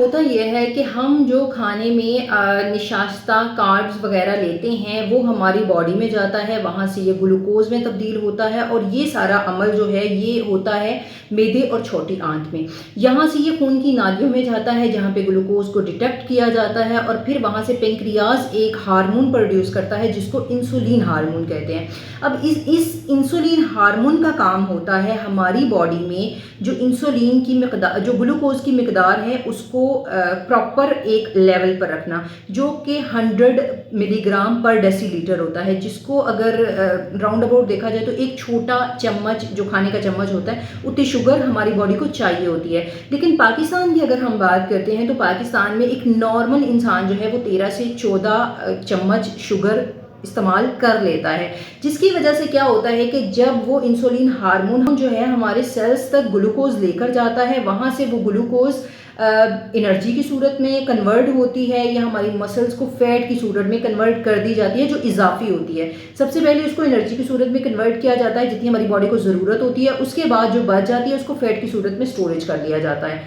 होता ये है कि हम जो खाने में निशास्ता कार्ब्स वगैरह लेते हैं वो हमारी बॉडी में जाता है, वहाँ से ये ग्लूकोज में तब्दील होता है और ये सारा अमल जो है ये होता है मैदे और छोटी आंत में। यहाँ से ये खून की नालियों में जाता है जहाँ पे ग्लूकोज को डिटेक्ट किया जाता है और फिर वहाँ से पेंक्रियाज एक हार्मोन प्रोड्यूस करता है जिसको इंसुलिन हार्मोन कहते हैं। अब इस इंसुलिन हार्मोन का काम होता है हमारी बॉडी में जो इंसुलिन की मिकदार, जो ग्लूकोज की मिकदार है उसको प्रॉपर एक लेवल पर रखना, जो कि 100 मिलीग्राम पर डेसीलीटर होता है, जिसको अगर राउंड अबाउट देखा जाए तो एक छोटा चम्मच जो खाने का चम्मच होता है उतनी शुगर हमारी बॉडी को चाहिए होती है। लेकिन पाकिस्तान की अगर हम बात करते हैं तो पाकिस्तान में एक नॉर्मल इंसान जो है वो 13 से 14 चम्मच शुगर इस्तेमाल कर लेता है, जिसकी वजह से क्या होता है कि जब वो इंसुलिन हार्मोन जो है हमारे सेल्स तक ग्लूकोज लेकर जाता है, वहाँ से वो ग्लूकोज एनर्जी की सूरत में कन्वर्ट होती है या हमारी मसल्स को फैट की सूरत में कन्वर्ट कर दी जाती है जो इजाफी होती है। सबसे पहले उसको एनर्जी की सूरत में कन्वर्ट किया जाता है जितनी हमारी बॉडी को ज़रूरत होती है, उसके बाद जो बच जाती है उसको फैट की सूरत में स्टोरेज कर लिया जाता है।